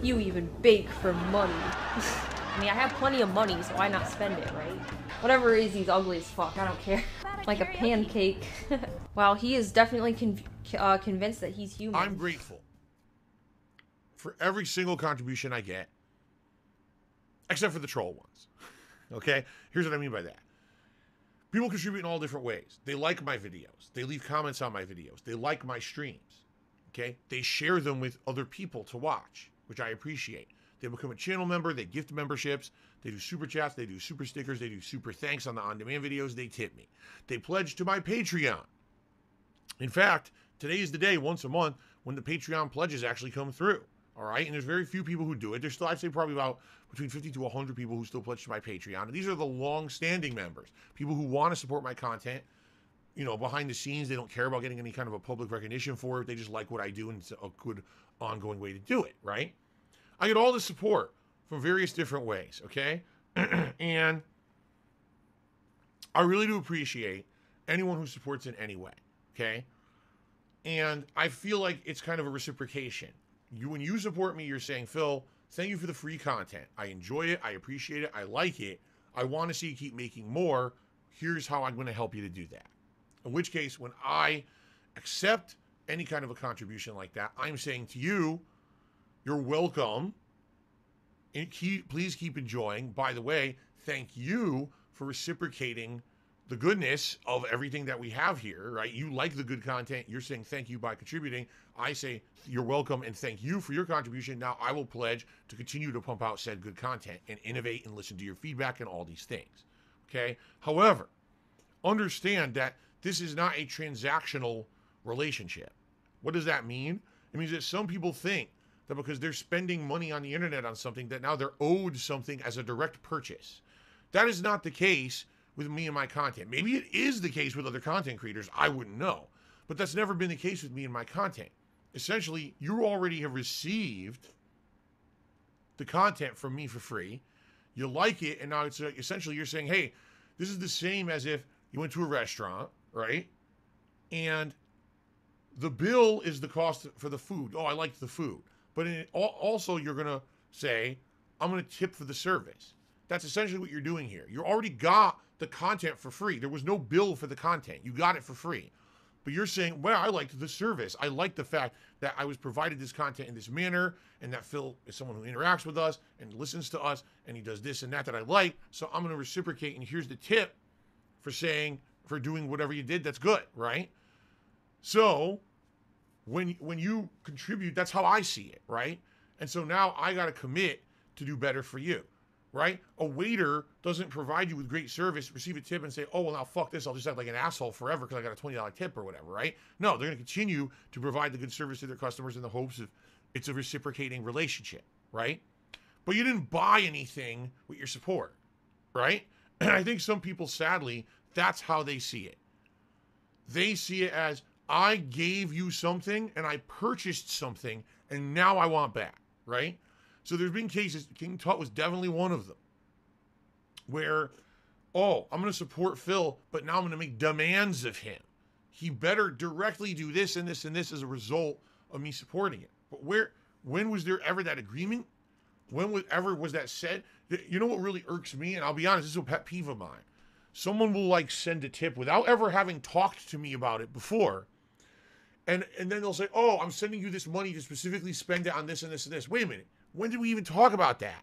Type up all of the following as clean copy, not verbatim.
You even bake for money. I mean, I have plenty of money, so why not spend it, right? Whatever it is, he's ugly as fuck. I don't care. Like a pancake. Wow, he is definitely convinced that he's human. I'm grateful for every single contribution I get, except for the troll ones. Okay? Here's what I mean by that. People contribute in all different ways. They like my videos. They leave comments on my videos. They like my streams. Okay? They share them with other people to watch, which I appreciate. They become a channel member. They gift memberships. They do super chats. They do super stickers. They do super thanks on the on-demand videos. They tip me. They pledge to my Patreon. In fact, today is the day once a month when the Patreon pledges actually come through. All right? And there's very few people who do it. There's still, I'd say, probably about between 50 to 100 people who still pledge to my Patreon. And these are the long-standing members, people who want to support my content. You know, behind the scenes, they don't care about getting any kind of a public recognition for it. They just like what I do, and it's a good ongoing way to do it, right? I get all the support from various different ways, okay? And I really do appreciate anyone who supports in any way, okay? And I feel like it's kind of a reciprocation. When you support me, you're saying, Phil, thank you for the free content. I enjoy it. I appreciate it. I like it. I want to see you keep making more. Here's how I'm going to help you to do that. In which case, when I accept any kind of a contribution like that, I'm saying to you, you're welcome. And please keep enjoying. By the way, thank you for reciprocating the goodness of everything that we have here, right? You like the good content. You're saying thank you by contributing. I say you're welcome and thank you for your contribution. Now I will pledge to continue to pump out said good content and innovate and listen to your feedback and all these things, okay? However, understand that this is not a transactional relationship. What does that mean? It means that some people think that because they're spending money on the internet on something, that now they're owed something as a direct purchase. That is not the case with me and my content. Maybe it is the case with other content creators. I wouldn't know. But that's never been the case with me and my content. Essentially, you already have received the content from me for free. You like it, and now it's essentially you're saying, hey, this is the same as if you went to a restaurant, right? And the bill is the cost for the food. Oh, I liked the food. But also you're going to say, I'm going to tip for the service. That's essentially what you're doing here. You already got the content for free. There was no bill for the content. You got it for free. But you're saying, well, I liked the service. I like the fact that I was provided this content in this manner, and that Phil is someone who interacts with us and listens to us, and he does this and that I like. So I'm going to reciprocate, and here's the tip for doing whatever you did that's good, right? So when you contribute, that's how I see it, right? And so now I got to commit to do better for you, right? A waiter doesn't provide you with great service, receive a tip, and say, oh, well, now fuck this. I'll just act like an asshole forever because I got a $20 tip or whatever, right? No, they're going to continue to provide the good service to their customers in the hopes of it's a reciprocating relationship, right? But you didn't buy anything with your support, right? And I think some people, sadly, that's how they see it. They see it as, I gave you something and I purchased something and now I want back, right? So there's been cases, King Tut was definitely one of them, where, oh, I'm going to support Phil, but now I'm going to make demands of him. He better directly do this and this and this as a result of me supporting it. But when was there ever that agreement? When was that said? You know what really irks me? And I'll be honest, this is a pet peeve of mine. Someone will like send a tip without ever having talked to me about it before. And then they'll say, oh, I'm sending you this money to specifically spend it on this and this and this. Wait a minute. When did we even talk about that?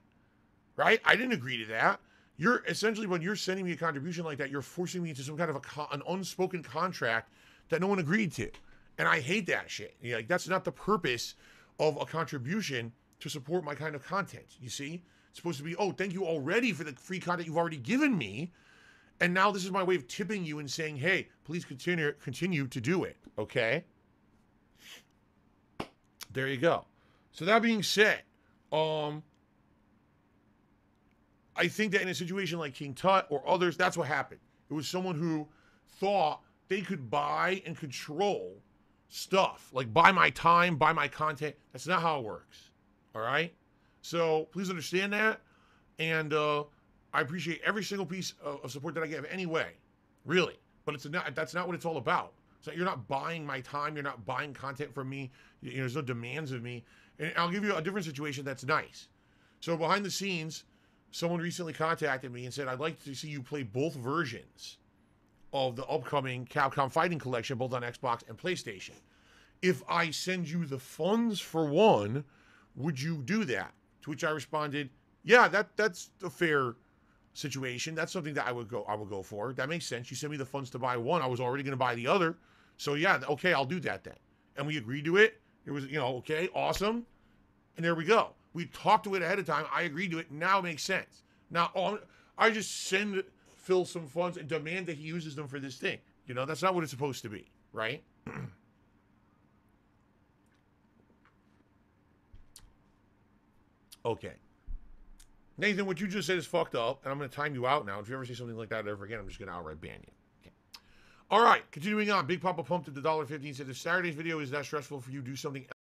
Right? I didn't agree to that. You're essentially, when you're sending me a contribution like that, you're forcing me into some kind of an unspoken contract that no one agreed to. And I hate that shit. You know, like, that's not the purpose of a contribution to support my kind of content. You see? It's supposed to be, oh, thank you already for the free content you've already given me. And now this is my way of tipping you and saying, hey, please continue to do it. Okay? There you go. So that being said, I think that in a situation like King Tut or others, that's what happened. It was someone who thought they could buy and control stuff, like buy my time, buy my content. That's not how it works. All right? So please understand that. And I appreciate every single piece of support that I get anyway, really. But that's not what it's all about. So you're not buying my time. You're not buying content from me. You know, there's no demands of me. And I'll give you a different situation that's nice. So behind the scenes, someone recently contacted me and said, I'd like to see you play both versions of the upcoming Capcom Fighting Collection, both on Xbox and PlayStation. If I send you the funds for one, would you do that? To which I responded, yeah, that's a fair situation. That's something that I would go for. That makes sense. You send me the funds to buy one. I was already going to buy the other. So yeah, okay, I'll do that then. And we agreed to it. It was, okay, awesome. And there we go. We talked to it ahead of time. I agreed to it. Now it makes sense. Now, I just send Phil some funds and demand that he uses them for this thing. That's not what it's supposed to be, right? Okay. Nathan, what you just said is fucked up, and I'm going to time you out now. If you ever say something like that ever again, I'm just going to outright ban you. Okay. All right, continuing on. Big Papa pumped at the $1.15 said, if Saturday's video is that stressful for you, do something